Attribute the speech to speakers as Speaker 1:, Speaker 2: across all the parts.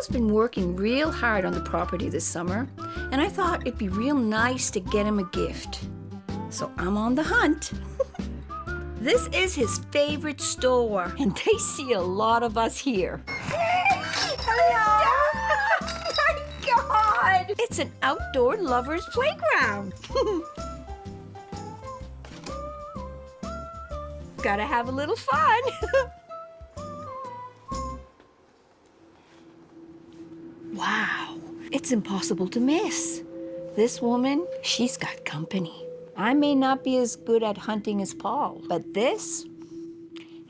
Speaker 1: Paul's been working real hard on the property this summer, and I thought it'd be real nice to get him a gift. So I'm on the hunt. This is his favorite store, and they see a lot of us here.
Speaker 2: Hello! Oh my God!
Speaker 1: It's an outdoor lover's playground. Gotta have a little fun. Wow, it's impossible to miss. This woman, she's got company. I may not be as good at hunting as Paul, but this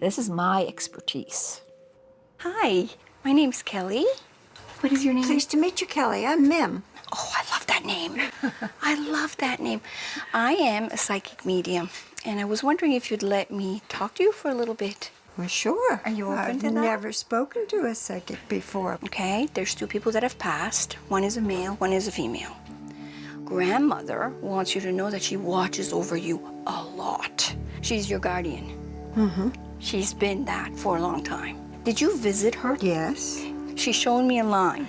Speaker 1: is my expertise. Hi, my name's Kelley. What is your name?
Speaker 2: Pleased to meet you, Kelley. I'm Mim.
Speaker 1: Oh, I love that name. I love that name. I am a psychic medium, and I was wondering if you'd let me talk to you for a little bit.
Speaker 2: Well, sure.
Speaker 1: Are you open to that?
Speaker 2: I've never spoken to a psychic before.
Speaker 1: Okay, there's two people that have passed. One is a male, one is a female. Grandmother wants you to know that she watches over you a lot. She's your guardian.
Speaker 2: Mm-hmm.
Speaker 1: She's been that for a long time. Did you visit her?
Speaker 2: Yes.
Speaker 1: She showed me a line.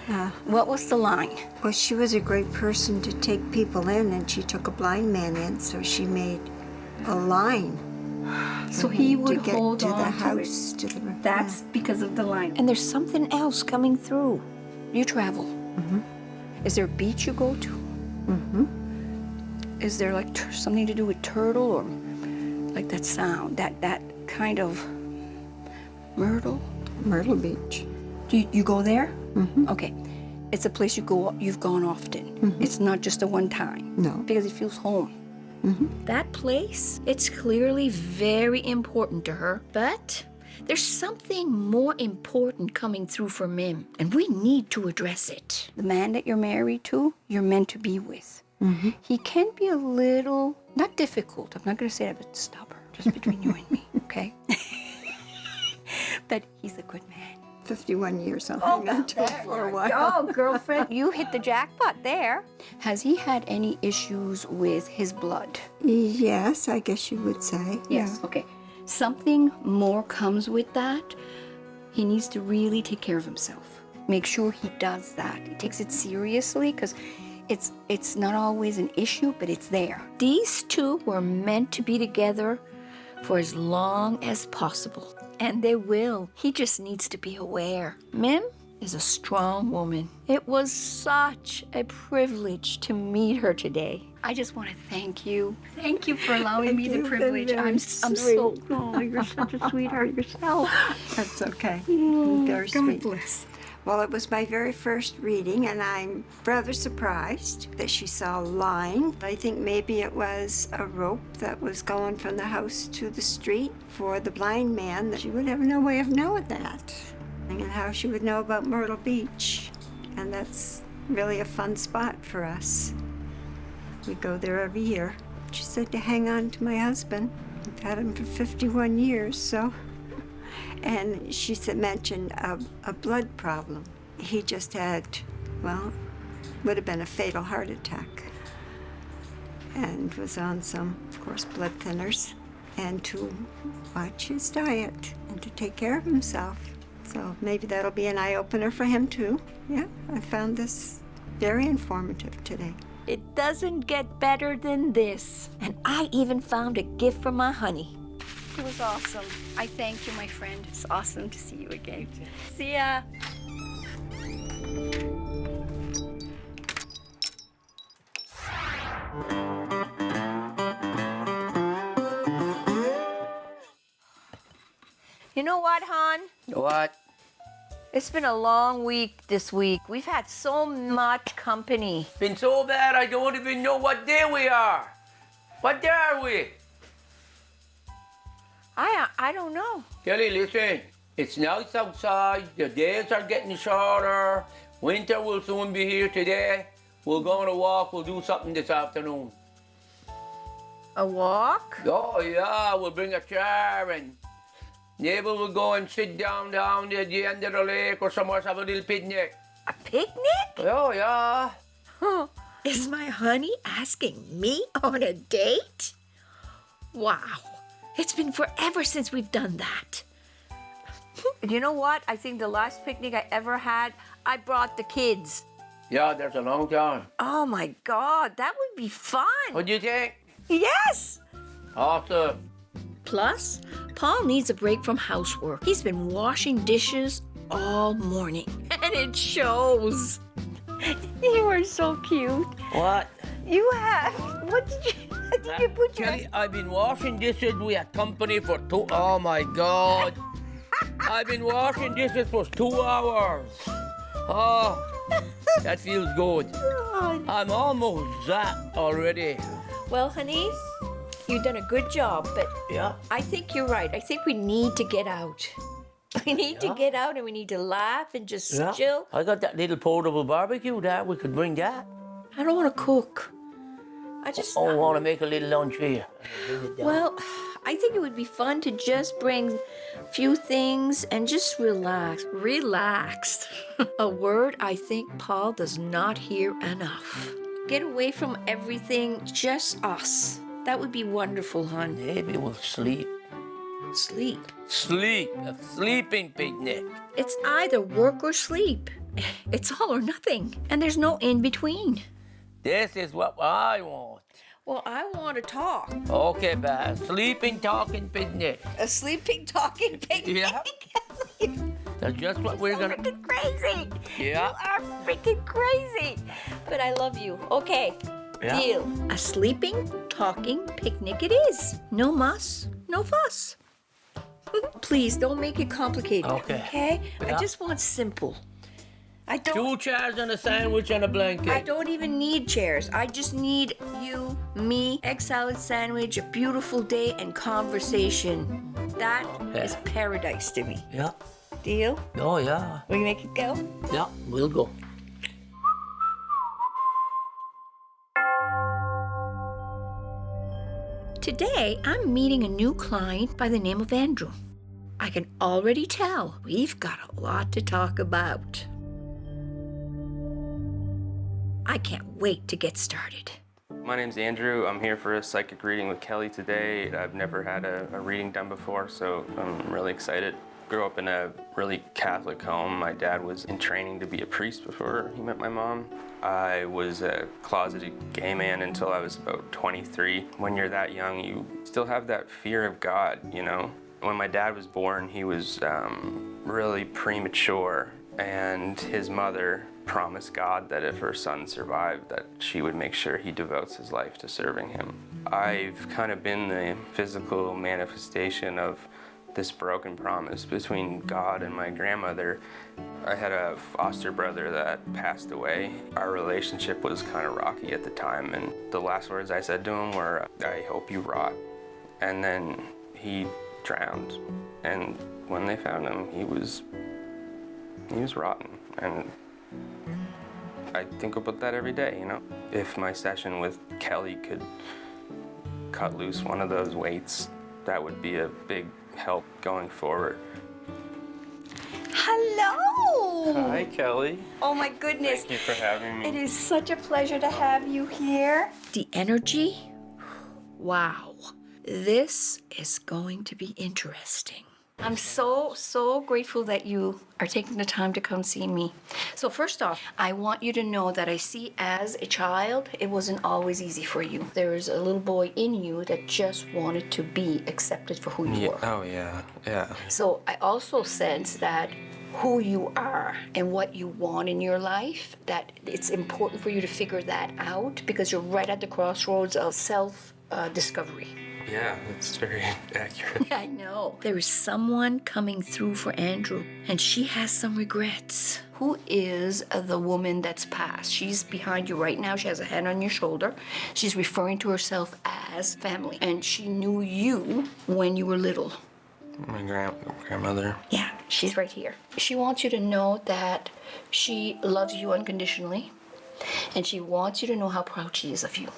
Speaker 1: What was the line?
Speaker 2: Well, she was a great person to take people in, and she took a blind man in, so she made a line.
Speaker 1: So he would
Speaker 2: to get
Speaker 1: hold
Speaker 2: to
Speaker 1: on
Speaker 2: the
Speaker 1: to
Speaker 2: house.
Speaker 1: it.
Speaker 2: To the
Speaker 1: That's because of the line. And there's something else coming through. You travel.
Speaker 2: Mm-hmm.
Speaker 1: Is there a beach you go to?
Speaker 2: Mm-hmm.
Speaker 1: Is there like something to do with turtle or like that sound, that kind of Myrtle?
Speaker 2: Myrtle Beach.
Speaker 1: Do you go there?
Speaker 2: Mm-hmm.
Speaker 1: Okay. It's a place you've gone often.
Speaker 2: Mm-hmm.
Speaker 1: It's not just a one time.
Speaker 2: No.
Speaker 1: Because it feels home.
Speaker 2: Mm-hmm.
Speaker 1: That place, it's clearly very important to her, but there's something more important coming through for Mim, and we need to address it. The man that you're married to, you're meant to be with.
Speaker 2: Mm-hmm.
Speaker 1: He can be a little, not difficult, I'm not going to say that, but stubborn, just between you and me, okay? But he's a good man.
Speaker 2: 51 years, I'll hang on to it for a while.
Speaker 1: Oh, girlfriend, you hit the jackpot there. Has he had any issues with his blood?
Speaker 2: Yes, I guess you would say.
Speaker 1: Yes.
Speaker 2: Yeah.
Speaker 1: Okay. Something more comes with that. He needs to really take care of himself. Make sure he does that. He takes it seriously because it's not always an issue, but it's there. These two were meant to be together for as long as possible. And they will. He just needs to be aware. Mim is a strong woman. It was such a privilege to meet her today. I just want to thank you. Thank you for allowing me the
Speaker 2: You've been
Speaker 1: privilege.
Speaker 2: very
Speaker 1: I'm so,
Speaker 2: sweet.
Speaker 1: oh, you're such a sweetheart yourself.
Speaker 2: That's okay.
Speaker 1: Oh,
Speaker 2: Very
Speaker 1: God
Speaker 2: sweet.
Speaker 1: bless.
Speaker 2: Well, it was my very first reading, and I'm rather surprised that she saw a line. I think maybe it was a rope that was going from the house to the street for the blind man. That she would have no way of knowing that, and how she would know about Myrtle Beach. And that's really a fun spot for us. We go there every year. She said to hang on to my husband. I've had him for 51 years, so... And she mentioned a blood problem. He just had, well, would have been a fatal heart attack. And was on some, of course, blood thinners. And to watch his diet and to take care of himself. So maybe that'll be an eye-opener for him, too. Yeah, I found this very informative today.
Speaker 1: It doesn't get better than this. And I even found a gift for my honey. It was awesome. I thank you, my friend. It's awesome to see you again. See ya. You know what, hon?
Speaker 3: What?
Speaker 1: It's been a long week this week. We've had so much company.
Speaker 3: Been so bad I don't even know what day we are. What day are we?
Speaker 1: I don't know.
Speaker 3: Kelley, listen. It's nice outside. The days are getting shorter. Winter will soon be here today. We'll go on a walk. We'll do something this afternoon.
Speaker 1: A walk?
Speaker 3: Oh, yeah. We'll bring a chair and maybe we'll go and sit down at the end of the lake or somewhere, have a little picnic.
Speaker 1: A picnic?
Speaker 3: Oh, yeah.
Speaker 1: Huh. Is my honey asking me on a date? Wow. It's been forever since we've done that.
Speaker 4: You know what? I think the last picnic I ever had, I brought the kids.
Speaker 3: Yeah, there's a long time.
Speaker 4: Oh my God, that would be fun.
Speaker 3: What do you think?
Speaker 4: Yes.
Speaker 3: Awesome.
Speaker 4: Plus, Paul needs a break from housework. He's been washing dishes all morning, and it shows.
Speaker 1: You are so cute.
Speaker 3: What?
Speaker 1: You have. What did you put your.
Speaker 3: Kelley, I've been washing dishes. We had company for oh my God. I've been washing dishes for 2 hours. Oh, that feels good. I'm almost zapped already.
Speaker 4: Well, honey, you've done a good job, but
Speaker 3: Yeah.
Speaker 4: I think you're right. I think we need to get out. We need to get out and we need to laugh and just chill.
Speaker 3: I got that little portable barbecue there. We could bring that.
Speaker 4: I don't want to cook. I just.
Speaker 3: Oh, want to make a little lunch here.
Speaker 4: Well, I think it would be fun to just bring a few things and just relax. Relaxed. A word I think Paul does not hear enough. Get away from everything, just us. That would be wonderful, hon.
Speaker 3: Maybe we'll sleep.
Speaker 4: Sleep.
Speaker 3: Sleep. A sleeping picnic.
Speaker 4: It's either work or sleep. It's all or nothing. And there's no in between.
Speaker 3: This is what I want.
Speaker 4: Well, I want to talk.
Speaker 3: Okay, bad. Sleeping, talking picnic.
Speaker 4: A sleeping, talking picnic.
Speaker 3: Yeah. That's just what we're gonna.
Speaker 4: Freaking crazy.
Speaker 3: Yeah.
Speaker 4: You are freaking crazy. But I love you. Okay.
Speaker 3: Yeah.
Speaker 4: Deal. A sleeping, talking picnic it is. No muss, no fuss. Please don't make it complicated.
Speaker 3: Okay.
Speaker 4: Okay?
Speaker 3: Yeah.
Speaker 4: I just want simple. I
Speaker 3: 2 chairs and a sandwich and a blanket.
Speaker 4: I don't even need chairs. I just need you, me, egg salad sandwich, a beautiful day, and conversation. That is paradise to me.
Speaker 3: Yeah.
Speaker 4: Deal?
Speaker 3: Oh, yeah.
Speaker 4: Will you make it go?
Speaker 3: Yeah, we'll go.
Speaker 4: Today, I'm meeting a new client by the name of Andrew. I can already tell we've got a lot to talk about. I can't wait to get started.
Speaker 5: My name's Andrew. I'm here for a psychic reading with Kelley today. I've never had a reading done before, so I'm really excited. Grew up in a really Catholic home. My dad was in training to be a priest before he met my mom. I was a closeted gay man until I was about 23. When you're that young, you still have that fear of God, you know? When my dad was born, he was really premature, and his mother promised God that if her son survived, that she would make sure he devotes his life to serving him. I've kind of been the physical manifestation of this broken promise between God and my grandmother. I had a foster brother that passed away. Our relationship was kind of rocky at the time, and the last words I said to him were, "I hope you rot." And then he drowned, and when they found him, he was rotten. And I think about that every day, you know? If my session with Kelley could cut loose one of those weights, that would be a big help going forward.
Speaker 4: Hello!
Speaker 5: Hi, Kelley.
Speaker 4: Oh my goodness.
Speaker 5: Thank you for having me.
Speaker 4: It is such a pleasure to have you here. The energy? Wow. This is going to be interesting. I'm so grateful that you are taking the time to come see me. So first off, I want you to know that I see as a child, it wasn't always easy for you. There was a little boy in you that just wanted to be accepted for who you were.
Speaker 5: Oh, yeah.
Speaker 4: So I also sense that who you are and what you want in your life, that it's important for you to figure that out because you're right at the crossroads of self-discovery.
Speaker 5: Yeah, that's very accurate.
Speaker 4: I know. There is someone coming through for Andrew, and she has some regrets. Who is the woman that's passed? She's behind you right now. She has a hand on your shoulder. She's referring to herself as family, and she knew you when you were little.
Speaker 5: My grandmother.
Speaker 4: Yeah, she's right here. She wants you to know that she loves you unconditionally, and she wants you to know how proud she is of you.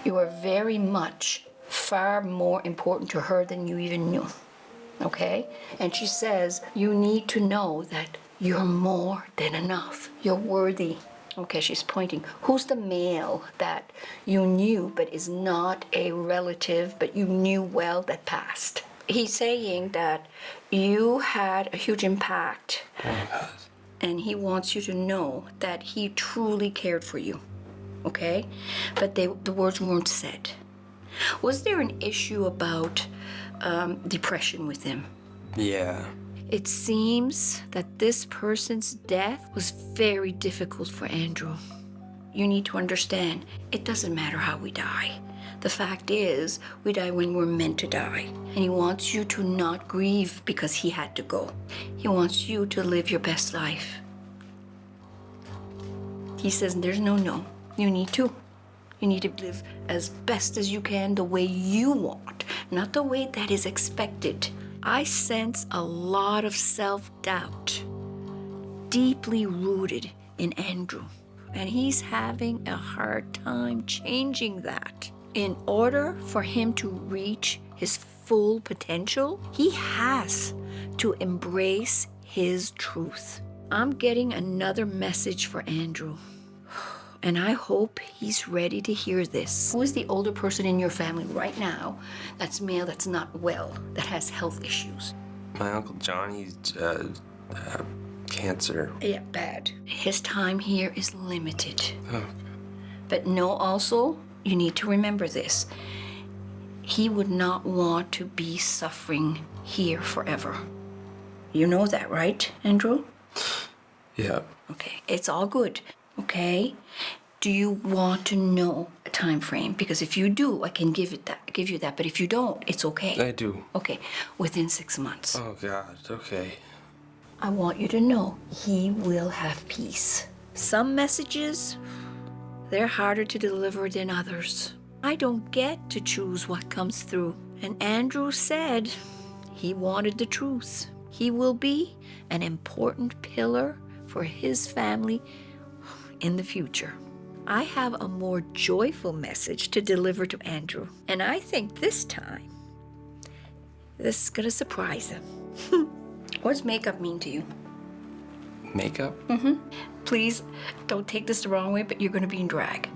Speaker 4: You are very much far more important to her than you even knew, okay? And she says, you need to know that you're more than enough. You're worthy. Okay, she's pointing. Who's the male that you knew but is not a relative, but you knew well that passed? He's saying that you had a huge impact, and he wants you to know that he truly cared for you, okay? But the words weren't said. Was there an issue about depression with him?
Speaker 5: Yeah.
Speaker 4: It seems that this person's death was very difficult for Andrew. You need to understand, it doesn't matter how we die. The fact is, we die when we're meant to die. And he wants you to not grieve because he had to go. He wants you to live your best life. He says there's no. You need to. You need to live as best as you can the way you want, not the way that is expected. I sense a lot of self-doubt, deeply rooted in Andrew. And he's having a hard time changing that. In order for him to reach his full potential, he has to embrace his truth. I'm getting another message for Andrew, and I hope he's ready to hear this. Who is the older person in your family right now that's male, that's not well, that has health issues?
Speaker 5: My Uncle John, he's cancer.
Speaker 4: Yeah, bad. His time here is limited.
Speaker 5: Oh.
Speaker 4: But know also, you need to remember this. He would not want to be suffering here forever. You know that, right, Andrew?
Speaker 5: Yeah.
Speaker 4: Okay, it's all good, okay? Do you want to know a time frame? Because if you do, I can give you that. But if you don't, it's okay.
Speaker 5: I do.
Speaker 4: Okay, within 6 months.
Speaker 5: Oh, God. Okay.
Speaker 4: I want you to know he will have peace. Some messages, they're harder to deliver than others. I don't get to choose what comes through. And Andrew said he wanted the truth. He will be an important pillar for his family in the future. I have a more joyful message to deliver to Andrew. And I think this time, this is gonna surprise him. What's makeup mean to you?
Speaker 5: Makeup?
Speaker 4: Please don't take this the wrong way, but you're gonna be in drag.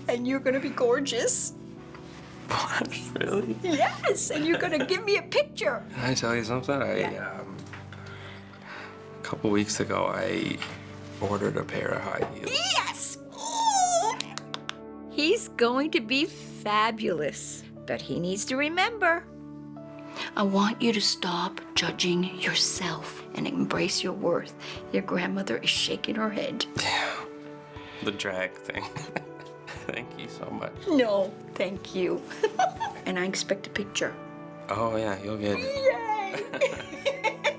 Speaker 4: And you're gonna be gorgeous.
Speaker 5: What? Really?
Speaker 4: Yes, and you're gonna give me a picture.
Speaker 5: Can I tell you something? A couple weeks ago, I ordered a pair of high heels.
Speaker 4: Yes! He's going to be fabulous, but he needs to remember. I want you to stop judging yourself and embrace your worth. Your grandmother is shaking her head.
Speaker 5: Yeah. The drag thing. Thank you so much.
Speaker 4: No, thank you. And I expect a picture.
Speaker 5: Oh, yeah, you'll get it.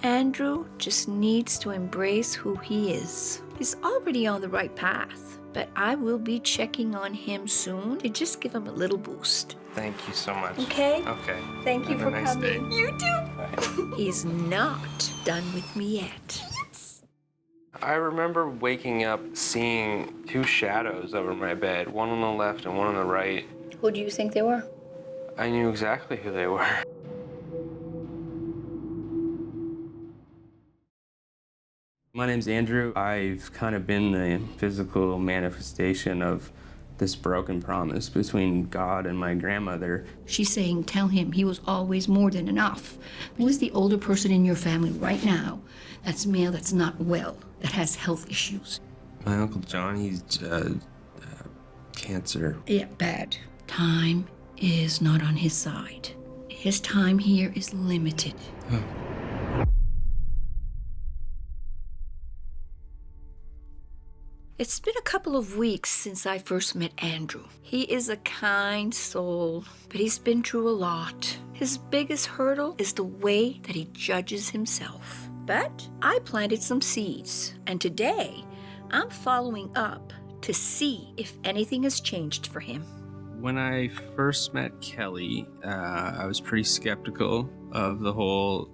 Speaker 4: Andrew just needs to embrace who he is. He's already on the right path, but I will be checking on him soon to just give him a little boost.
Speaker 5: Thank you so much.
Speaker 4: Okay?
Speaker 5: Okay.
Speaker 4: Thank you
Speaker 5: Have
Speaker 4: for
Speaker 5: a nice
Speaker 4: coming.
Speaker 5: day.
Speaker 4: You too.
Speaker 5: Bye.
Speaker 4: He's not done with me yet.
Speaker 5: I remember waking up seeing two shadows over my bed, one on the left and one on the right.
Speaker 4: Who do you think they were?
Speaker 5: I knew exactly who they were. My name's Andrew. I've kind of been the physical manifestation of this broken promise between God and my grandmother.
Speaker 4: She's saying, tell him he was always more than enough. Who is the older person in your family right now that's male, that's not well, that has health issues?
Speaker 5: My Uncle John, he's cancer.
Speaker 4: Yeah, bad. Time is not on his side. His time here is limited. It's been a couple of weeks since I first met Andrew. He is a kind soul, but he's been through a lot. His biggest hurdle is the way that he judges himself. But I planted some seeds, and today I'm following up to see if anything has changed for him.
Speaker 5: When I first met Kelley, I was pretty skeptical of the whole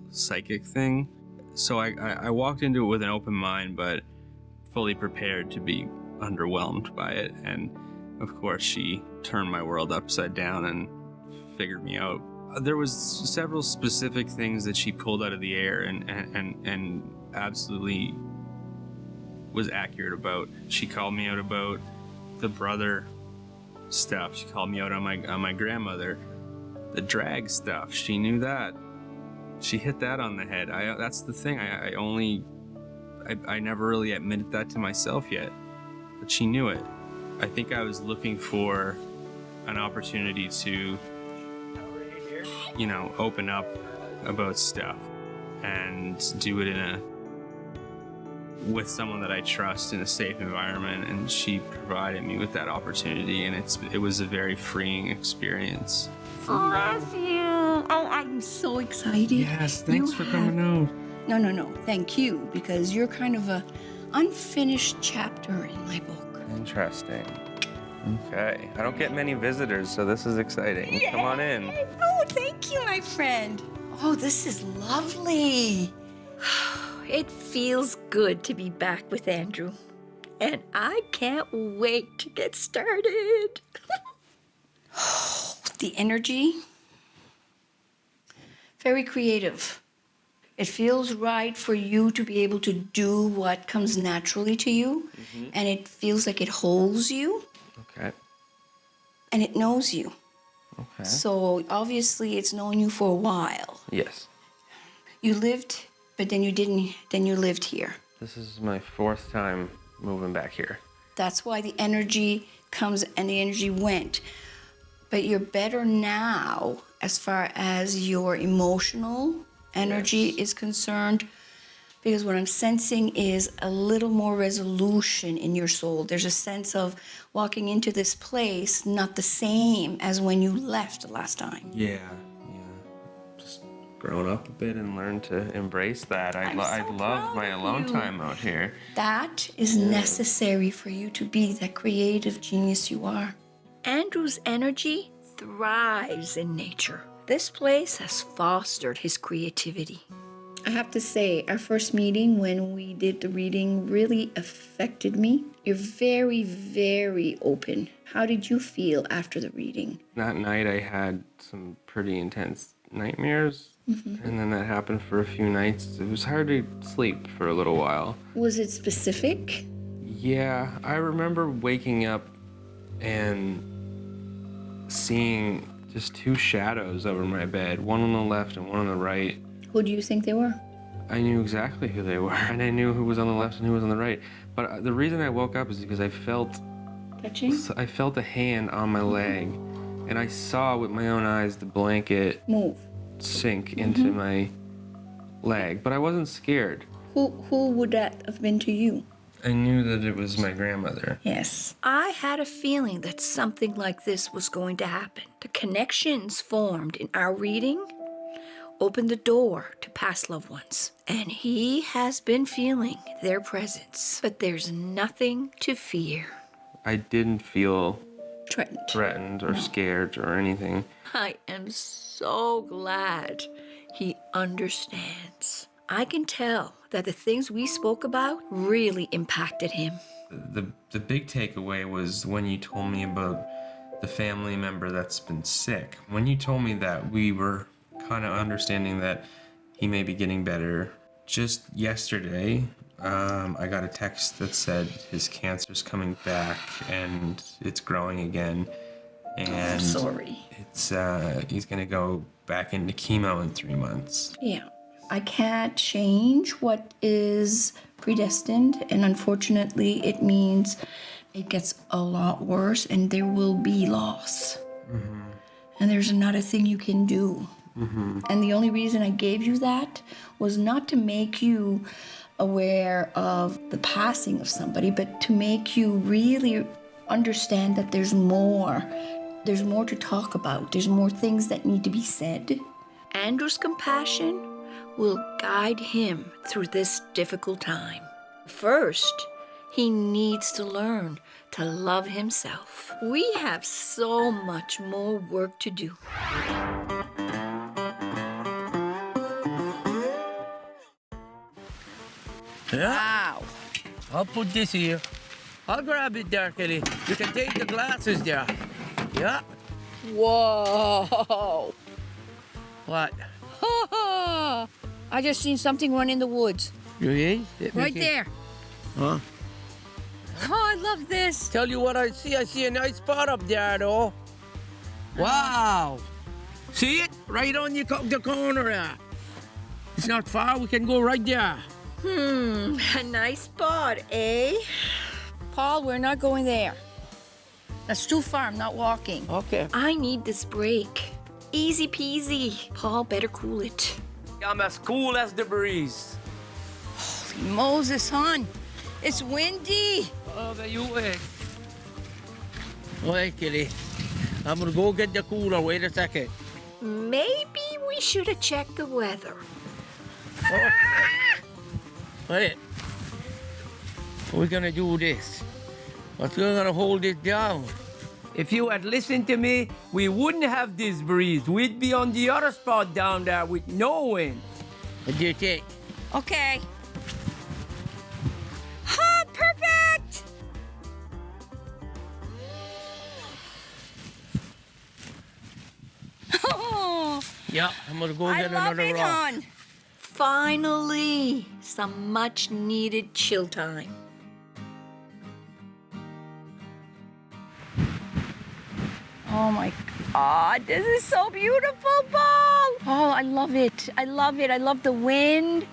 Speaker 5: psychic thing. So I walked into it with an open mind, but fully prepared to be underwhelmed by it. And of course, she turned my world upside down and figured me out. There was several specific things that she pulled out of the air and absolutely was accurate about. She called me out about the brother stuff. She called me out on my grandmother. The drag stuff, she knew that. She hit that on the head. That's the thing. I never really admitted that to myself yet, but she knew it. I think I was looking for an opportunity to, open up about stuff and do it with someone that I trust in a safe environment, and she provided me with that opportunity, and it was a very freeing experience.
Speaker 1: Bless you. Oh, I'm so excited.
Speaker 5: Yes, thanks for coming out.
Speaker 1: No. Thank you, because you're kind of a unfinished chapter in my book.
Speaker 5: Interesting. Okay. I don't get many visitors, so this is exciting. Yay! Come on in.
Speaker 1: Oh, thank you, my friend. Oh, this is lovely. It feels good to be back with Andrew, and I can't wait to get started. The energy, very creative. It feels right for you to be able to do what comes naturally to you, and it feels like it holds you.
Speaker 5: Okay.
Speaker 1: And it knows you.
Speaker 5: Okay.
Speaker 1: So obviously it's known you for a while.
Speaker 5: Yes.
Speaker 1: You lived, but then you didn't, then you lived here.
Speaker 5: This is my 4th time moving back here.
Speaker 1: That's why the energy comes and the energy went. But you're better now as far as your emotional energy is concerned, because what I'm sensing is a little more resolution in your soul. There's a sense of walking into this place not the same as when you left the last time.
Speaker 5: Yeah. Just grown up a bit and learned to embrace that. I love my alone time out here.
Speaker 1: That is necessary for you to be that creative genius you are. Andrew's energy thrives in nature. This place has fostered his creativity. I have to say, our first meeting when we did the reading really affected me. You're very, very open. How did you feel after the reading?
Speaker 5: That night I had some pretty intense nightmares, and then that happened for a few nights. It was hard to sleep for a little while.
Speaker 1: Was it specific?
Speaker 5: Yeah, I remember waking up and seeing just 2 shadows over my bed, one on the left and one on the right.
Speaker 1: Who do you think they were?
Speaker 5: I knew exactly who they were, and I knew who was on the left and who was on the right. But the reason I woke up is because I felt a hand on my leg, and I saw with my own eyes the blanket sink into my leg, but I wasn't scared.
Speaker 1: Who would that have been to you?
Speaker 5: I knew that it was my grandmother.
Speaker 1: Yes. I had a feeling that something like this was going to happen. The connections formed in our reading opened the door to past loved ones. And he has been feeling their presence. But there's nothing to fear.
Speaker 5: I didn't feel
Speaker 1: threatened
Speaker 5: or scared or anything.
Speaker 1: I am so glad he understands. I can tell that the things we spoke about really impacted him.
Speaker 5: The big takeaway was when you told me about the family member that's been sick. When you told me that, we were kind of understanding that he may be getting better. Just yesterday, I got a text that said his cancer's coming back and it's growing again. And
Speaker 1: I'm sorry.
Speaker 5: It's he's gonna go back into chemo in 3 months.
Speaker 1: Yeah. I can't change what is predestined, and unfortunately it means it gets a lot worse and there will be loss. And there's not a thing you can do. And the only reason I gave you that was not to make you aware of the passing of somebody, but to make you really understand that there's more. There's more to talk about. There's more things that need to be said. Andrew's compassion will guide him through this difficult time. First, he needs to learn to love himself. We have so much more work to do.
Speaker 3: Yeah,
Speaker 1: Wow.
Speaker 3: I'll put this here. I'll grab it there, Kelley. You can take the glasses there. Yeah.
Speaker 1: Whoa.
Speaker 3: What?
Speaker 1: I just seen something run in the woods.
Speaker 3: You in?
Speaker 1: Right there.
Speaker 3: Huh? Oh, I love this. Tell you what I see. I see a nice spot up there, though. Wow. See it? Right on the corner there. It's not far. We can go right there.
Speaker 4: A nice spot, eh? Paul, we're not going there. That's too far. I'm not walking.
Speaker 3: Okay.
Speaker 4: I need this break. Easy peasy. Paul, better cool it.
Speaker 3: I'm as cool as the breeze.
Speaker 4: Holy Moses, hon. It's windy.
Speaker 3: Oh, there you wait. Wait, Kelley. I'm gonna go get the cooler. Wait a second.
Speaker 4: Maybe we should have checked the weather.
Speaker 3: Oh. Wait. We're gonna do this. We're gonna hold it down. If you had listened to me, we wouldn't have this breeze. We'd be on the other spot down there with no wind. What do you think?
Speaker 4: Okay. Oh, perfect! Oh,
Speaker 3: Yeah, I'm gonna go
Speaker 4: I
Speaker 3: get
Speaker 4: love
Speaker 3: another
Speaker 4: it,
Speaker 3: rock.
Speaker 4: hon. Finally, some much-needed chill time. Oh my God, this is so beautiful, Paul. Oh, I love it. I love it. I love the wind.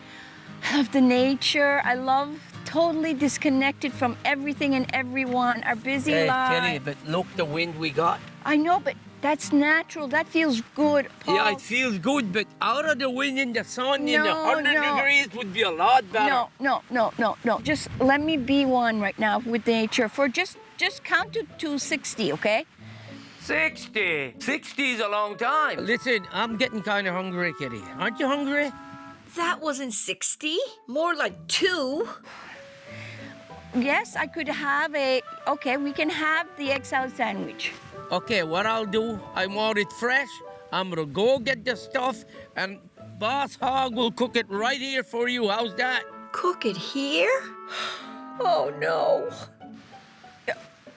Speaker 4: I love the nature. I love totally disconnected from everything and everyone. Our busy
Speaker 3: Hey,
Speaker 4: lives.
Speaker 3: Kelley, but look the wind we got.
Speaker 4: I know, but that's natural. That feels good, Paul.
Speaker 3: Yeah, it feels good, but out of the wind in the sun in the
Speaker 4: No,
Speaker 3: 100
Speaker 4: no.
Speaker 3: degrees would be a lot better.
Speaker 4: No. Just let me be one right now with nature for just count to 60, okay?
Speaker 3: 60. 60 is a long time. Listen, I'm getting kind of hungry, Kelley. Aren't you hungry?
Speaker 4: That wasn't 60, more like 2. Yes, I could have we can have the egg salad sandwich.
Speaker 3: Okay, what I'll do, I want it fresh. I'm gonna go get the stuff, and Boss Hog will cook it right here for you. How's that?
Speaker 4: Cook it here? Oh no.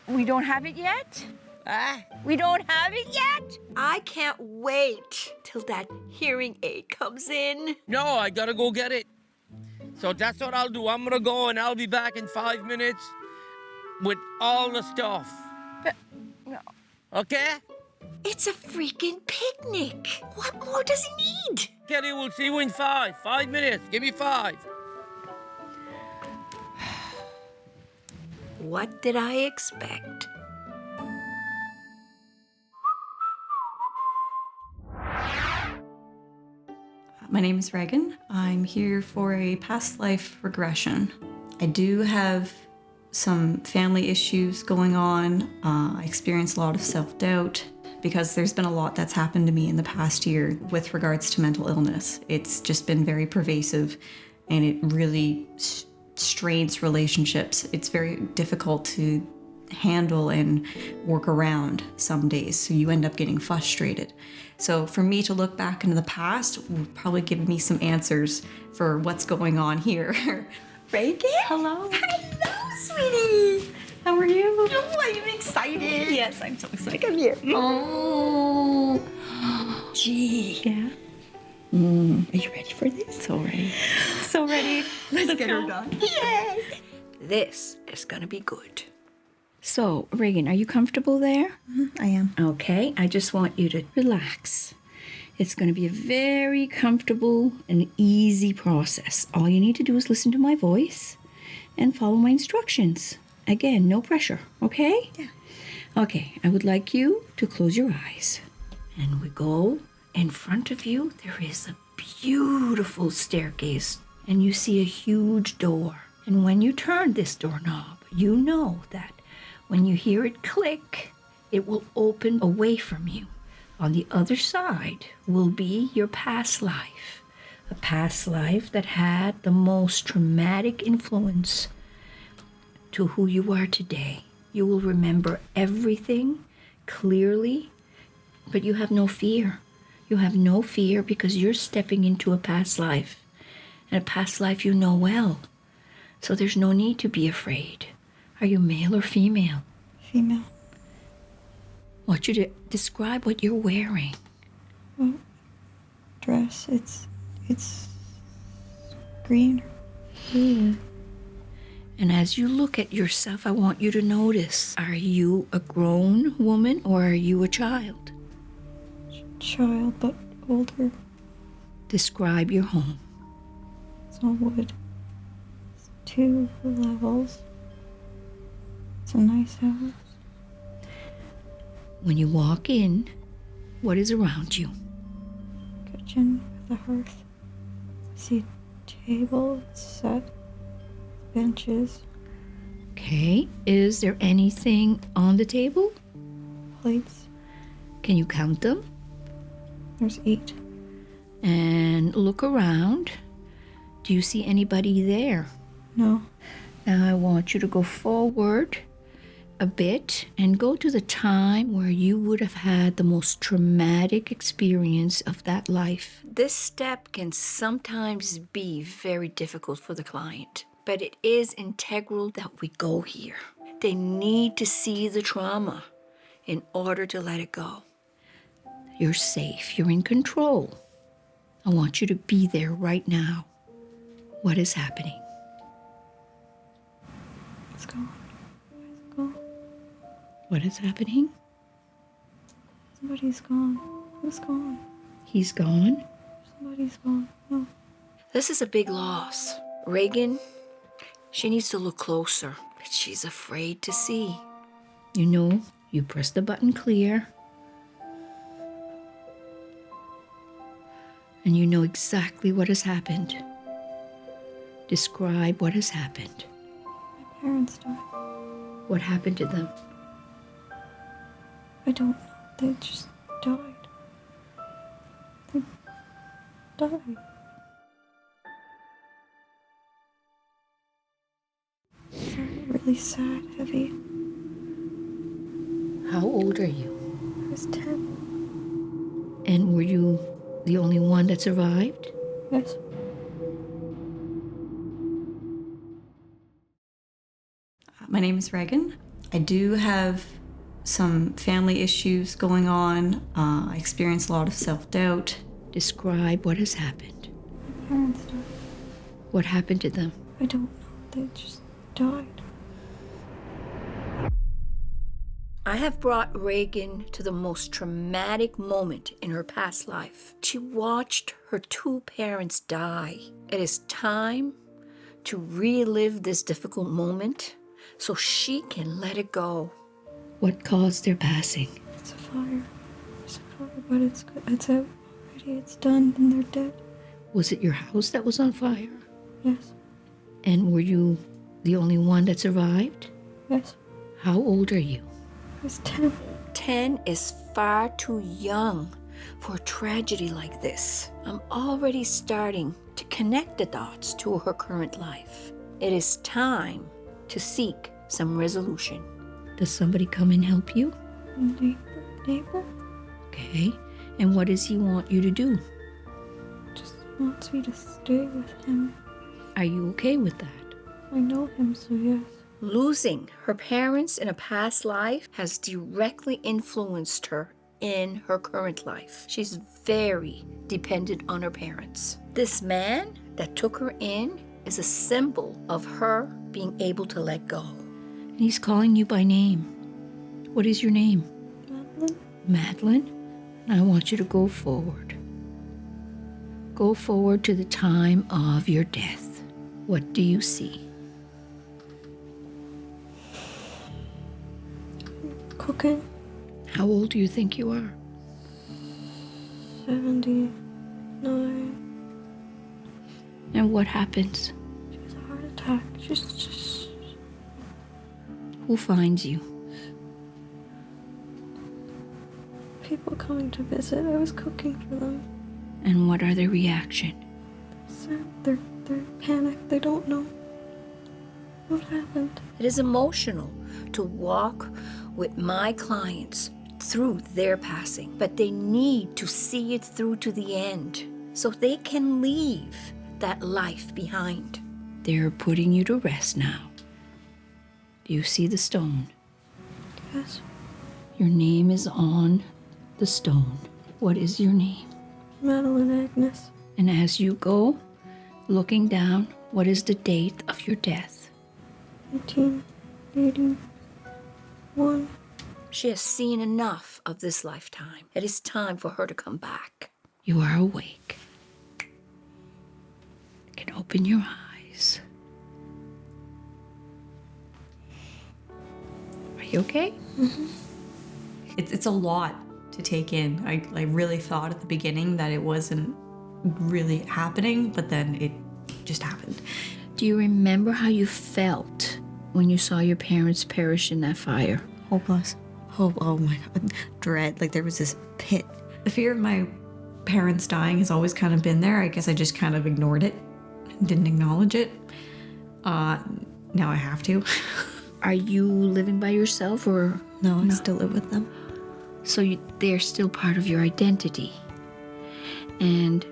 Speaker 4: We don't have it yet?
Speaker 3: Huh?
Speaker 4: We don't have it yet? I can't wait till that hearing aid comes in.
Speaker 3: No, I gotta go get it. So that's what I'll do. I'm gonna go, and I'll be back in 5 minutes with all the stuff.
Speaker 4: But, no.
Speaker 3: Okay?
Speaker 4: It's a freaking picnic. What more does he need?
Speaker 3: Kelley, we'll see you in 5. 5 minutes. Give me 5.
Speaker 4: What did I expect?
Speaker 6: My name is Reagan. I'm here for a past life regression. I do have some family issues going on. I experience a lot of self-doubt because there's been a lot that's happened to me in the past year with regards to mental illness. It's just been very pervasive and it really strains relationships. It's very difficult to handle and work around some days, so you end up getting frustrated. So for me to look back into the past would probably give me some answers for what's going on here.
Speaker 4: Reagan?
Speaker 6: Hello.
Speaker 4: Hello, sweetie.
Speaker 6: How are you?
Speaker 4: Oh, I'm excited.
Speaker 6: Yes, I'm so excited.
Speaker 4: Come here. Oh. Gee.
Speaker 6: Yeah.
Speaker 4: Are you ready for this?
Speaker 6: So ready. So ready. Let's get her done.
Speaker 4: Yay. This is gonna be good. So, Reagan, are you comfortable there?
Speaker 6: I am.
Speaker 4: Okay, I just want you to relax. It's going to be a very comfortable and easy process. All you need to do is listen to my voice and follow my instructions. Again, no pressure, okay?
Speaker 6: Yeah.
Speaker 4: Okay, I would like you to close your eyes. And we go in front of you. There is a beautiful staircase, and you see a huge door. And when you turn this doorknob, you know that when you hear it click, it will open away from you. On the other side will be your past life, a past life that had the most traumatic influence to who you are today. You will remember everything clearly, but you have no fear. You have no fear because you're stepping into a past life, and a past life you know well. So there's no need to be afraid. Are you male or female?
Speaker 6: Female.
Speaker 4: I want you to describe what you're wearing.
Speaker 6: Dress. It's green. Blue.
Speaker 4: And as you look at yourself, I want you to notice, are you a grown woman or are you a child?
Speaker 6: Child, but older.
Speaker 4: Describe your home.
Speaker 6: It's all wood. It's 2 levels. It's a nice house.
Speaker 4: When you walk in, what is around you?
Speaker 6: Kitchen with a hearth. I see a table set, benches,
Speaker 4: Okay, is there anything on the table?
Speaker 6: plates.
Speaker 4: Can you count them?
Speaker 6: There's 8.
Speaker 4: And look around. Do you see anybody there?
Speaker 6: No.
Speaker 4: Now I want you to go forward a bit and go to the time where you would have had the most traumatic experience of that life. This step can sometimes be very difficult for the client, but it is integral that we go here. They need to see the trauma in order to let it go. You're safe, you're in control. I want you to be there right now. What is happening?
Speaker 6: It's gone. Where's it gone?
Speaker 4: What is happening?
Speaker 6: Somebody's gone. Who's gone?
Speaker 4: He's gone.
Speaker 6: Somebody's gone. No.
Speaker 4: This is a big loss. Reagan, she needs to look closer, but she's afraid to see. You know, you press the button clear, and you know exactly what has happened. Describe what has happened.
Speaker 6: My parents died.
Speaker 4: What happened to them?
Speaker 6: I don't know. They just died. They died. Sad, really sad, heavy.
Speaker 4: How old are you?
Speaker 6: I was 10.
Speaker 4: And were you the only one that survived?
Speaker 6: Yes. My name is Reagan. I do have some family issues going on. I experience a lot of self-doubt.
Speaker 4: Describe what has happened.
Speaker 6: My parents died.
Speaker 4: What happened to them?
Speaker 6: I don't know. They just died.
Speaker 4: I have brought Reagan to the most traumatic moment in her past life. She watched her 2 parents die. It is time to relive this difficult moment so she can let it go. What caused their passing?
Speaker 6: It's a fire. It's a fire, but it's good. It's out already. It's done, and they're dead.
Speaker 4: Was it your house that was on fire?
Speaker 6: Yes.
Speaker 4: And were you the only one that survived?
Speaker 6: Yes.
Speaker 4: How old are you?
Speaker 6: I was 10.
Speaker 4: 10 is far too young for a tragedy like this. I'm already starting to connect the dots to her current life. It is time to seek some resolution. Does somebody come and help you?
Speaker 6: Neighbor
Speaker 4: Okay. And what does he want you to do?
Speaker 6: just wants me to stay with him.
Speaker 4: Are you okay with that?
Speaker 6: I know him, so yes.
Speaker 4: Losing her parents in a past life has directly influenced her in her current life. She's very dependent on her parents. This man that took her in is a symbol of her being able to let go. And he's calling you by name. What is your name?
Speaker 6: Madeline?
Speaker 4: Madeline. I want you to go forward. Go forward to the time of your death. What do you see?
Speaker 6: Cooking.
Speaker 4: How old do you think you are?
Speaker 6: 79.
Speaker 4: And what happens?
Speaker 6: She has a heart attack. She's just...
Speaker 4: Who finds you?
Speaker 6: People coming to visit. I was cooking for them.
Speaker 4: And what are their reaction?
Speaker 6: Sad. They're panicked. They don't know what happened.
Speaker 4: It is emotional to walk with my clients through their passing, but they need to see it through to the end so they can leave that life behind. They're putting you to rest now. Do you see the stone?
Speaker 6: Yes.
Speaker 4: Your name is on the stone. What is your name?
Speaker 6: Madeline Agnes.
Speaker 4: And as you go, looking down, what is the date of your death?
Speaker 2: 1981.
Speaker 4: She has seen enough of this lifetime. It is time for her to come back. You are awake. You can open your eyes. Are you okay?
Speaker 6: It's a lot to take in. I really thought at the beginning that it wasn't really happening, but then it just happened.
Speaker 4: Do you remember how you felt when you saw your parents perish in that fire?
Speaker 6: Hopeless. Hope. Oh my God. Dread. Like there was this pit. The fear of my parents dying has always kind of been there. I guess I just kind of ignored it and didn't acknowledge it. Now I have to.
Speaker 4: Are you living by yourself or?
Speaker 6: No, I still live with them.
Speaker 4: So they're still part of your identity. And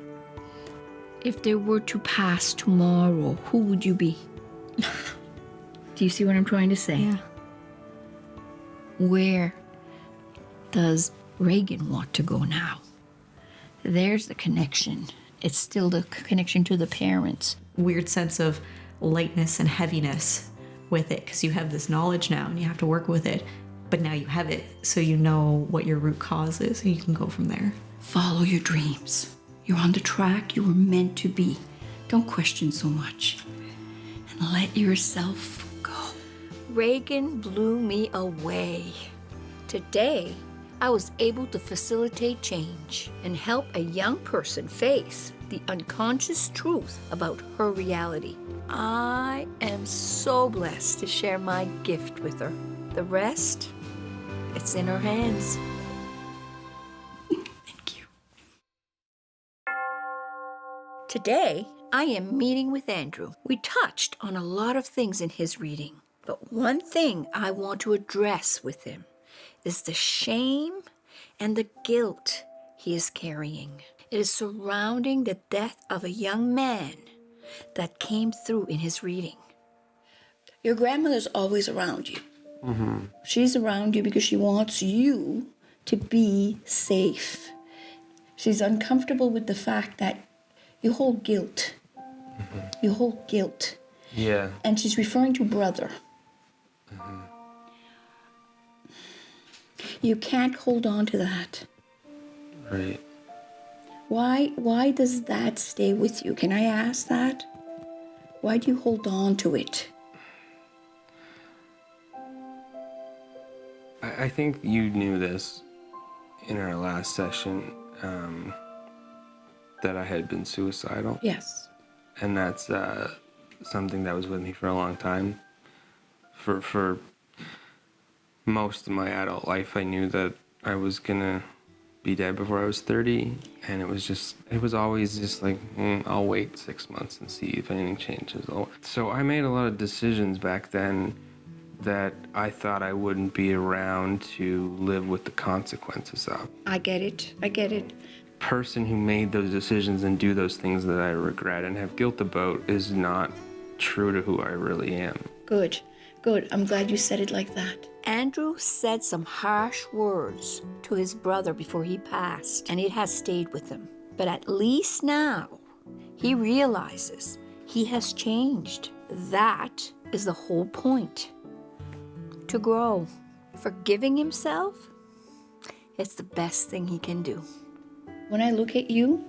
Speaker 4: if they were to pass tomorrow, who would you be? Do you see what I'm trying to say?
Speaker 6: Yeah.
Speaker 4: Where does Reagan want to go now? There's the connection. It's still the connection to the parents.
Speaker 6: Weird sense of lightness and heaviness with it because you have this knowledge now and you have to work with it. But now you have it, so you know what your root cause is, and you can go from there.
Speaker 4: Follow your dreams. You're on the track you were meant to be. Don't question so much. And let yourself go. Reagan blew me away. Today, I was able to facilitate change and help a young person face the unconscious truth about her reality. I am so blessed to share my gift with her. The rest, it's in her hands. Thank you. Today, I am meeting with Andrew. We touched on a lot of things in his reading, but one thing I want to address with him is the shame and the guilt he is carrying. It is surrounding the death of a young man that came through in his reading. Your grandmother's always around you. Mm-hmm. She's around you because she wants you to be safe. She's uncomfortable with the fact that you hold guilt. Mm-hmm. You hold guilt.
Speaker 5: Yeah.
Speaker 4: And she's referring to brother. Mm-hmm. You can't hold on to that.
Speaker 5: Right.
Speaker 4: Why does that stay with you? Can I ask that? Why do you hold on to it?
Speaker 5: I think you knew this in our last session, that I had been suicidal.
Speaker 4: Yes.
Speaker 5: And that's something that was with me for a long time. For most of my adult life, I knew that I was gonna be dead before I was 30, and it was always just like, I'll wait 6 months and see if anything changes. So I made a lot of decisions back then that I thought I wouldn't be around to live with the consequences of.
Speaker 4: I get it.
Speaker 5: Person who made those decisions and do those things that I regret and have guilt about is not true to who I really am.
Speaker 4: Good. I'm glad you said it like that. Andrew said some harsh words to his brother before he passed, and it has stayed with him. But at least now, he realizes he has changed. That is the whole point. To grow. Forgiving himself, it's the best thing he can do. When I look at you,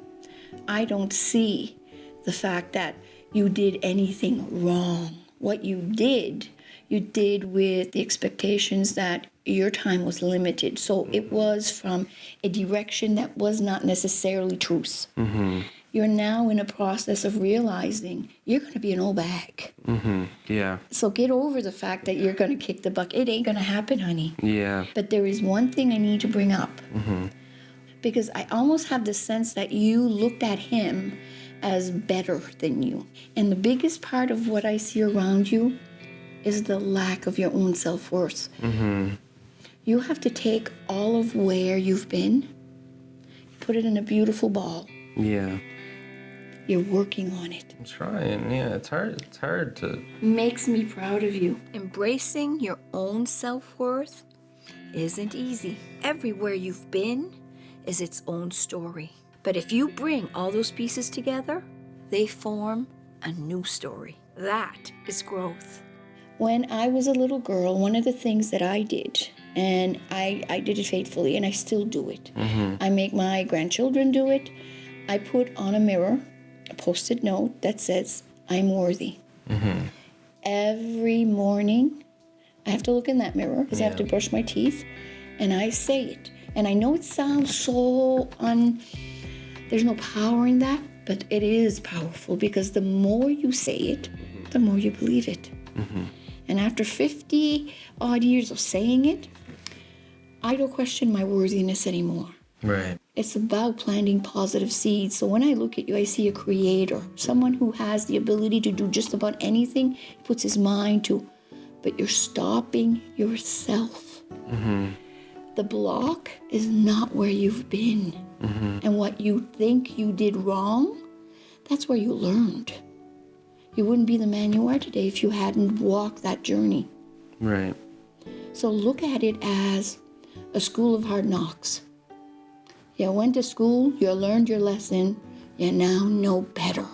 Speaker 4: I don't see the fact that you did anything wrong. What you did with the expectations that your time was limited. So it was from a direction that was not necessarily truth. Mm-hmm. You're now in a process of realizing you're going to be an old bag.
Speaker 5: Mm-hmm. Yeah.
Speaker 4: So get over the fact that you're going to kick the bucket. It ain't going to happen, honey.
Speaker 5: Yeah.
Speaker 4: But there is one thing I need to bring up. Mm-hmm. Because I almost have the sense that you looked at him as better than you. And the biggest part of what I see around you is the lack of your own self-worth. Mm-hmm. You have to take all of where you've been, put it in a beautiful ball.
Speaker 5: Yeah.
Speaker 4: You're working on it.
Speaker 5: I'm trying, yeah. It's hard to...
Speaker 4: Makes me proud of you. Embracing your own self-worth isn't easy. Everywhere you've been is its own story. But if you bring all those pieces together, they form a new story. That is growth. When I was a little girl, one of the things that I did, and I did it faithfully, and I still do it. I make my grandchildren do it. I put on a mirror a Post-it note that says, I'm worthy. Every morning, I have to look in that mirror because I have to brush my teeth, and I say it. And I know it sounds so there's no power in that, but it is powerful because the more you say it, the more you believe it. And after 50 odd years of saying it, I don't question my worthiness anymore.
Speaker 5: Right.
Speaker 4: It's about planting positive seeds. So when I look at you, I see a creator, someone who has the ability to do just about anything, puts his mind to, but you're stopping yourself. The block is not where you've been. And what you think you did wrong, that's where you learned. You wouldn't be the man you are today if you hadn't walked that journey.
Speaker 5: Right.
Speaker 4: So look at it as a school of hard knocks. You went to school, you learned your lesson, you now know better.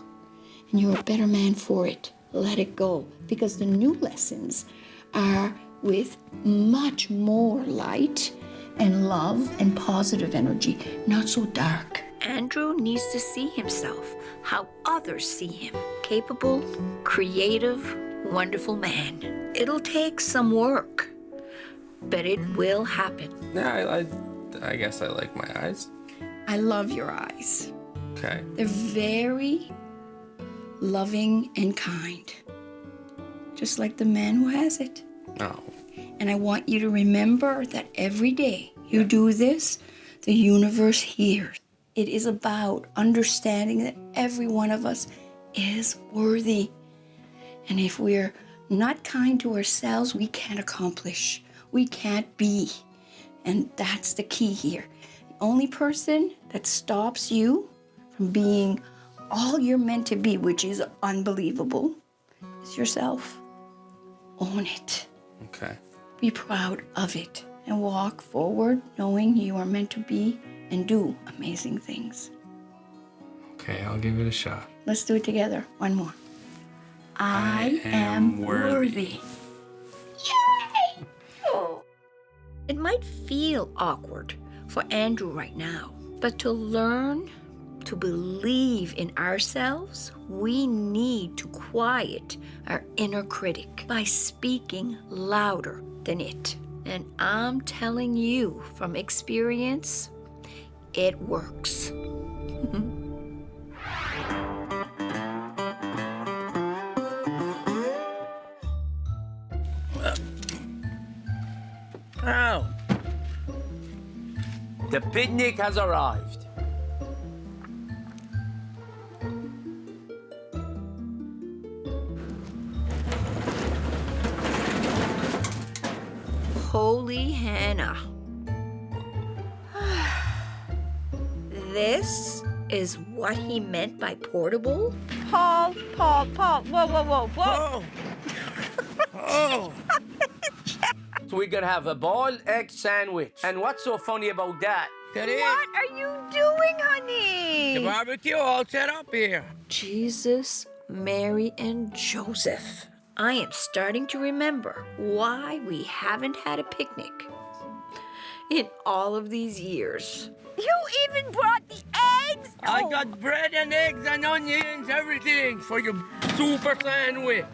Speaker 4: And you're a better man for it. Let it go. Because the new lessons are with much more light and love and positive energy, not so dark.
Speaker 1: Andrew needs to see himself how others see him. Capable, creative, wonderful man. It'll take some work, but it will happen.
Speaker 5: Yeah, I guess I like my eyes.
Speaker 4: I love your eyes.
Speaker 5: Okay.
Speaker 4: They're very loving and kind. Just like the man who has it.
Speaker 5: Oh.
Speaker 4: And I want you to remember that every day you do this, the universe hears. It is about understanding that every one of us is worthy. And if we're not kind to ourselves, we can't accomplish. We can't be. And that's the key here. The only person that stops you from being all you're meant to be, which is unbelievable, is yourself. Own it.
Speaker 5: Okay.
Speaker 4: Be proud of it and walk forward knowing you are meant to be and do amazing things.
Speaker 5: Okay, I'll give it a shot.
Speaker 4: Let's do it together. One more. I am worthy. Yay! Oh.
Speaker 1: It might feel awkward for Andrew right now, but to learn to believe in ourselves, we need to quiet our inner critic by speaking louder than it. And I'm telling you from experience, it works.
Speaker 3: Now, the picnic has arrived.
Speaker 1: Holy Hannah. This is what he meant by portable?
Speaker 2: Paul, whoa.
Speaker 3: Oh! Oh! So we're gonna have a boiled egg sandwich. And what's so funny about that? That is
Speaker 2: What are you doing, honey?
Speaker 3: the barbecue all set up here.
Speaker 1: Jesus, Mary, and Joseph. I am starting to remember why we haven't had a picnic in all of these years.
Speaker 2: You even brought the eggs?
Speaker 3: I got bread and eggs and onions, everything for your super sandwich.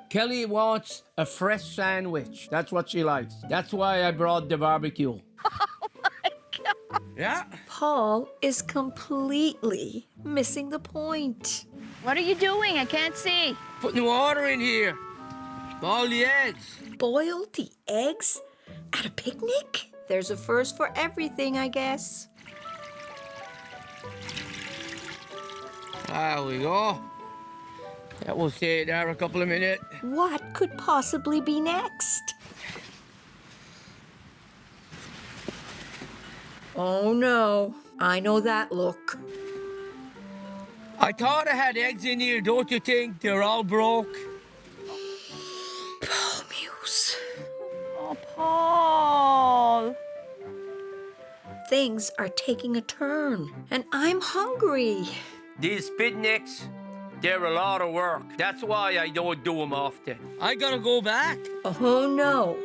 Speaker 3: Kelley wants a fresh sandwich. That's what she likes. That's why I brought the barbecue. Oh my God. Yeah?
Speaker 1: Paul is completely missing the point.
Speaker 2: What are you doing? I can't see.
Speaker 3: Putting water in here. All the eggs.
Speaker 1: Boil the eggs at a picnic? There's a first for everything, I guess.
Speaker 3: There we go. That will stay there a couple of minutes.
Speaker 1: What could possibly be next? Oh no, I know that look.
Speaker 3: I thought I had eggs in here, don't you think? They're all broke.
Speaker 1: Paul Muse.
Speaker 2: Oh, Paul.
Speaker 1: Things are taking a turn, and I'm hungry.
Speaker 3: These picnics They're a lot of work. That's why I don't do them often. I gotta go back.
Speaker 1: Oh, no.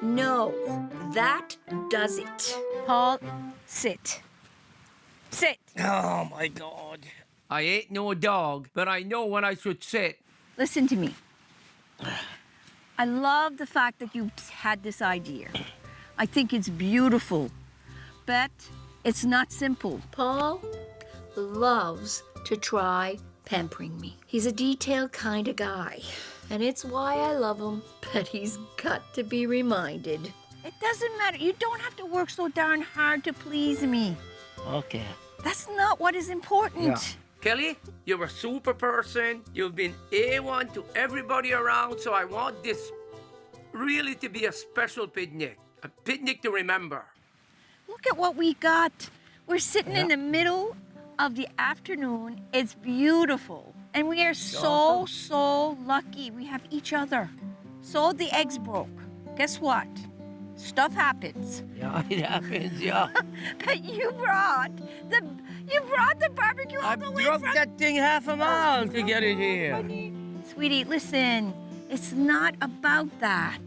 Speaker 1: No. That does it.
Speaker 7: Paul, sit. Sit.
Speaker 3: Oh my God. I ain't no dog, but I know when I should sit.
Speaker 7: Listen to me. I love the fact that you had this idea. I think it's beautiful, but it's not simple.
Speaker 4: Paul loves to try pampering me. He's a detailed kind of guy, and it's why I love him, but he's got to be reminded.
Speaker 7: It doesn't matter. You don't have to work so darn hard to please me.
Speaker 3: Okay.
Speaker 7: That's not what is important.
Speaker 3: Kelley, you're a super person. You've been A1 to everybody around, so I want this really to be a special picnic. A picnic to remember.
Speaker 7: Look at what we got. We're sitting in the middle of the afternoon. It's beautiful. And we are so lucky we have each other. So the eggs broke. Guess what? Stuff happens.
Speaker 3: Yeah, it happens, yeah.
Speaker 7: But you brought the barbecue all
Speaker 3: I
Speaker 7: the way
Speaker 3: drove
Speaker 7: from...
Speaker 3: that thing half a mile to get it here.
Speaker 7: Sweetie, listen. It's not about that.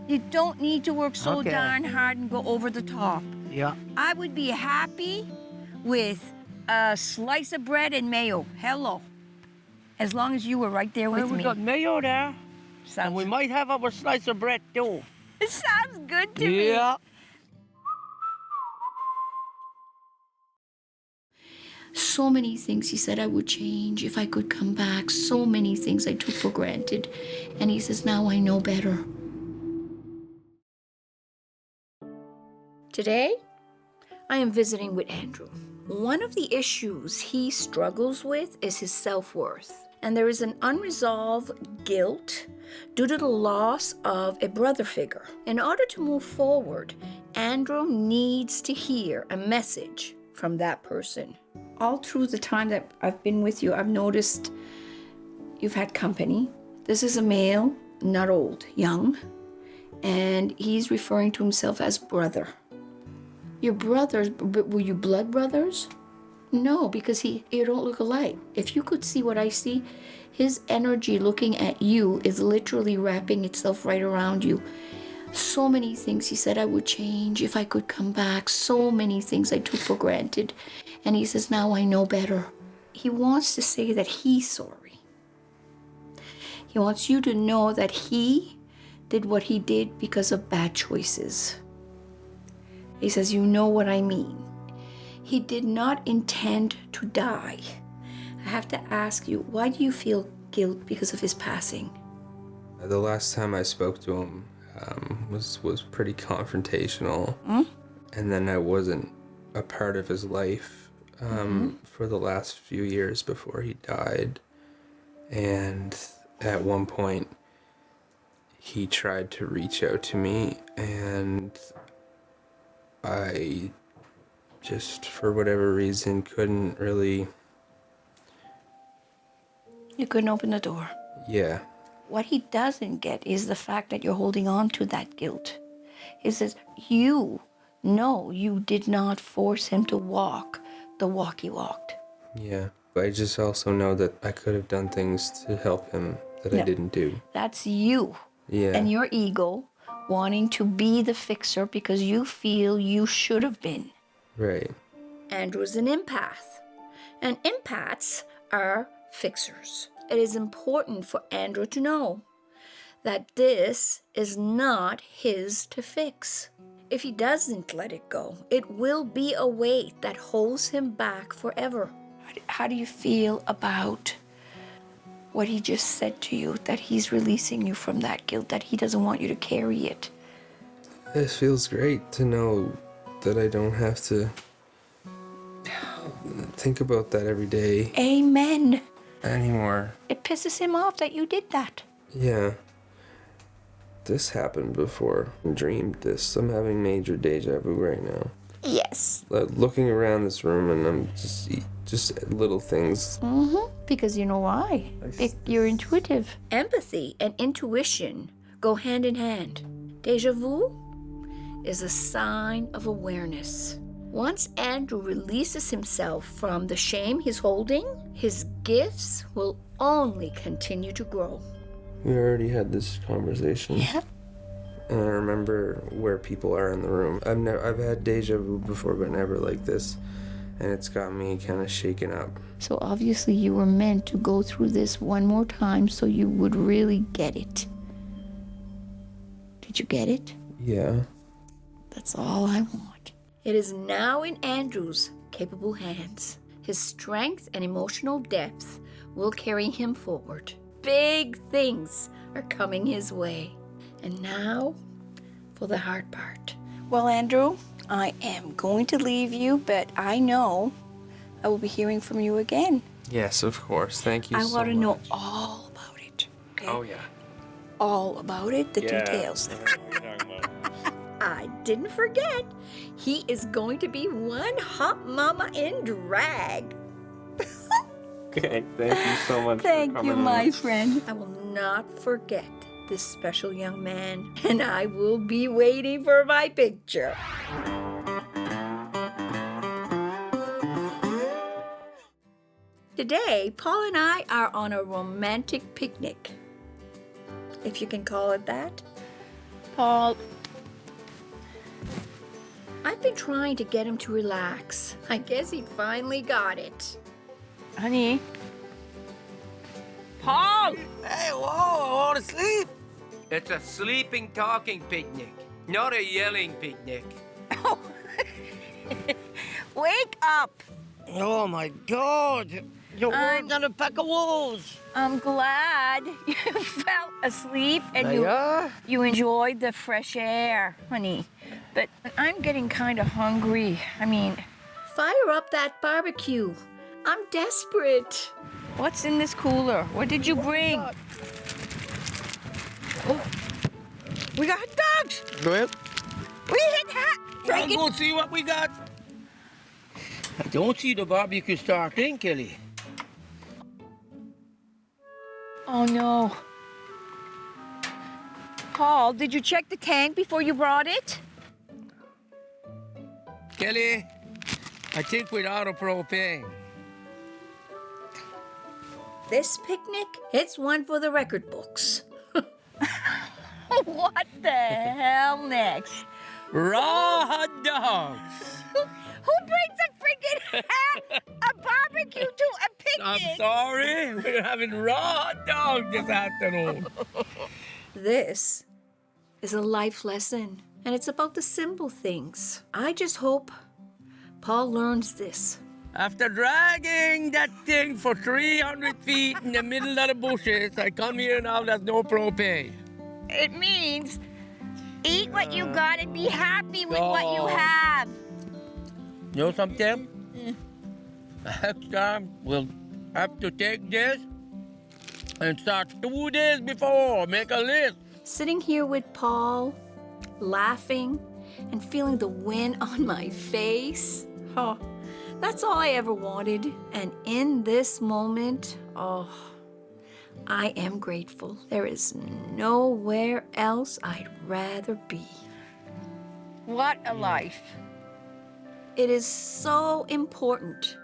Speaker 7: You don't need to work so darn hard and go over the top.
Speaker 3: Yeah.
Speaker 7: I would be happy with a slice of bread and mayo. Hello. As long as you were right there with
Speaker 3: Well, we
Speaker 7: me.
Speaker 3: got mayo there,
Speaker 7: Sounds,
Speaker 3: and we might have our slice of bread too.
Speaker 7: it sounds good to me.
Speaker 3: Yeah.
Speaker 4: So many things he said I would change if I could come back. So many things I took for granted. And he says, now I know better. Today, I am visiting with Andrew. One of the issues he struggles with is his self-worth. And there is an unresolved guilt due to the loss of a brother figure. In order to move forward, Andrew needs to hear a message from that person. All through the time that I've been with you, I've noticed you've had company. This is a male, not old, young, and he's referring to himself as brother. Your brothers, but were you blood brothers? No, because you don't look alike. If you could see what I see, his energy looking at you is literally wrapping itself right around you. So many things he said I would change if I could come back. So many things I took for granted. And he says, now I know better. He wants to say that he's sorry. He wants you to know that he did what he did because of bad choices. He says, you know what I mean. He did not intend to die. I have to ask you, why do you feel guilt because of his passing?
Speaker 5: The last time I spoke to him was pretty confrontational. And then I wasn't a part of his life for the last few years before he died. And at one point, he tried to reach out to me, and I just, for whatever reason, couldn't really...
Speaker 4: You couldn't open the door.
Speaker 5: Yeah.
Speaker 4: What he doesn't get is the fact that you're holding on to that guilt. He says, you know you did not force him to walk the walk he walked.
Speaker 5: Yeah. But I just also know that I could have done things to help him that I didn't do.
Speaker 4: That's you.
Speaker 5: Yeah.
Speaker 4: And your ego wanting to be the fixer because you feel you should have been.
Speaker 5: Right.
Speaker 4: Andrew's an empath. And empaths are fixers. It is important for Andrew to know that this is not his to fix. If he doesn't let it go, it will be a weight that holds him back forever. How do you feel about what he just said to you, that he's releasing you from that guilt, that he doesn't want you to carry it?
Speaker 5: It feels great to know that I don't have to think about that every day
Speaker 4: Amen.
Speaker 5: anymore.
Speaker 4: It pisses him off that you did that.
Speaker 5: Yeah. This happened before. I dreamed this. I'm having major deja vu right now.
Speaker 4: Yes.
Speaker 5: Looking around this room, and I'm just little things.
Speaker 4: Because you know why? You're intuitive. Empathy and intuition go hand in hand. Deja vu is a sign of awareness. Once Andrew releases himself from the shame he's holding, his gifts will only continue to grow.
Speaker 5: We already had this conversation.
Speaker 4: Yep.
Speaker 5: And I remember where people are in the room. I've had deja vu before, but never like this. And it's got me kind of shaken up.
Speaker 4: So obviously you were meant to go through this one more time so you would really get it. Did you get it?
Speaker 5: Yeah.
Speaker 4: That's all I want. It is now in Andrew's capable hands. His strength and emotional depth will carry him forward. Big things are coming his way. And now for the hard part. Well, Andrew, I am going to leave you, but I know I will be hearing from you again.
Speaker 5: Yes, of course. Thank you so much.
Speaker 4: I want to know all about it. Okay?
Speaker 5: Oh, yeah.
Speaker 4: All about it, the details. I didn't forget. He is going to be one hot mama in drag.
Speaker 5: Okay, thank you so much.
Speaker 4: Thank
Speaker 5: for
Speaker 4: you,
Speaker 5: coming
Speaker 4: my
Speaker 5: in.
Speaker 4: friend. I will not forget this special young man, and I will be waiting for my picture. Today, Paul and I are on a romantic picnic, if you can call it that. Paul, I've been trying to get him to relax. I guess he finally got it. Honey. Paul!
Speaker 3: Hey, whoa, I want to sleep. It's a sleeping, talking picnic, not a yelling picnic.
Speaker 7: Wake up!
Speaker 3: Oh, my God. You're worse than a pack of wolves.
Speaker 7: I'm glad you fell asleep and you enjoyed the fresh air, honey. But I'm getting kind of hungry. I mean,
Speaker 4: Fire up that barbecue. I'm desperate.
Speaker 7: what's in this cooler? What did you bring? Oh, we got hot dogs!
Speaker 3: Go ahead.
Speaker 7: We hit hat!
Speaker 3: I'll go see what we got. I don't see the barbecue starting, Kelley.
Speaker 7: Oh no. Paul, did you check the tank before you brought it?
Speaker 3: Kelley, I think we're out of propane.
Speaker 4: This picnic, it's one for the record books.
Speaker 7: What the hell next?
Speaker 3: Raw hot dogs.
Speaker 7: Who brings a freaking a barbecue to a picnic?
Speaker 3: I'm sorry, we're having raw hot dogs this afternoon.
Speaker 4: This is a life lesson, and it's about the simple things. I just hope Paul learns this.
Speaker 3: After dragging that thing for 300 feet in the middle of the bushes, I come here now, there's no propane.
Speaker 7: It means eat what you got and be happy with what you have.
Speaker 3: You know something? Next time, we'll have to take this and start 2 days before. Make a list.
Speaker 4: Sitting here with Paul, laughing, and feeling the wind on my face. Oh, that's all I ever wanted. And in this moment, I am grateful. There is nowhere else I'd rather be.
Speaker 7: What a life.
Speaker 4: It is so important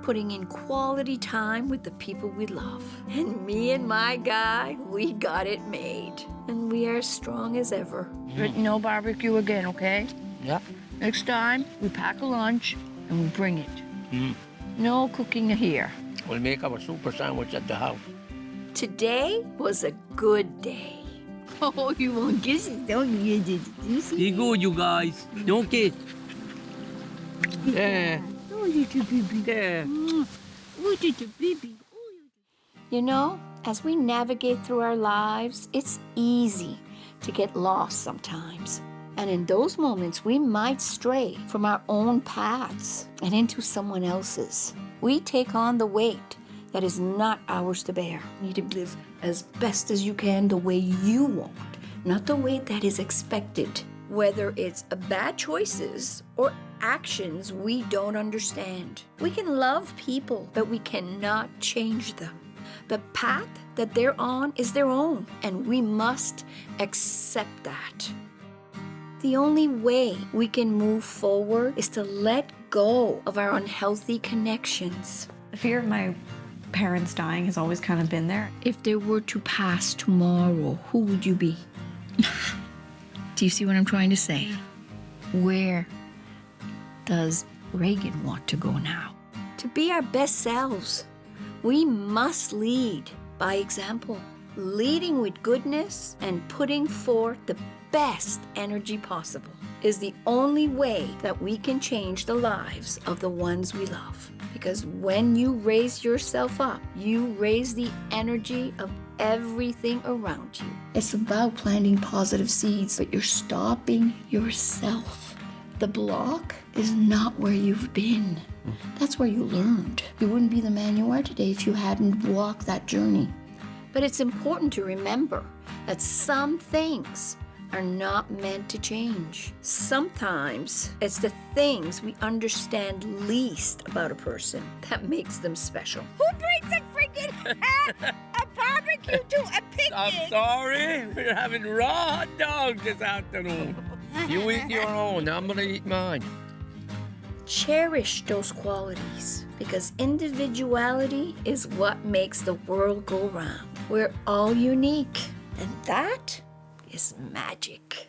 Speaker 4: putting in quality time with the people we love. And me and my guy, we got it made. And we are strong as ever.
Speaker 7: But no barbecue again, okay?
Speaker 3: Yeah.
Speaker 7: Next time, we pack a lunch and we bring it. No cooking here.
Speaker 3: We'll make our super sandwich at the house.
Speaker 4: Today was a good day. Oh, you won't kiss it, don't you? Did you see?
Speaker 3: Be good, you guys. Don't kiss. Yeah.
Speaker 4: Oh, little baby.
Speaker 3: Yeah.
Speaker 4: Oh, little baby. You know, as we navigate through our lives, it's easy to get lost sometimes. And in those moments, we might stray from our own paths and into someone else's. We take on the weight that is not ours to bear. You need to live as best as you can the way you want, not the way that is expected. Whether it's bad choices or actions we don't understand. We can love people, but we cannot change them. The path that they're on is their own, and we must accept that.
Speaker 1: The only way we can move forward is to let go of our unhealthy connections.
Speaker 6: The fear of my parents dying has always kind of been there.
Speaker 4: If they were to pass tomorrow, who would you be? Do you see what I'm trying to say? Where does Reagan want to go now?
Speaker 1: To be our best selves, we must lead by example, leading with goodness and putting forth the best energy possible is the only way that we can change the lives of the ones we love. Because when you raise yourself up, you raise the energy of everything around you. It's about planting positive seeds, but you're stopping yourself. The block is not where you've been. That's where you learned. You wouldn't be the man you are today if you hadn't walked that journey. But it's important to remember that some things are not meant to change. Sometimes it's the things we understand least about a person that makes them special.
Speaker 7: Who brings a freaking a barbecue to a picnic?
Speaker 3: I'm sorry, we're having raw hot dogs this afternoon. You eat your own, I'm gonna eat mine.
Speaker 1: Cherish those qualities because individuality is what makes the world go round. We're all unique, and that is magic.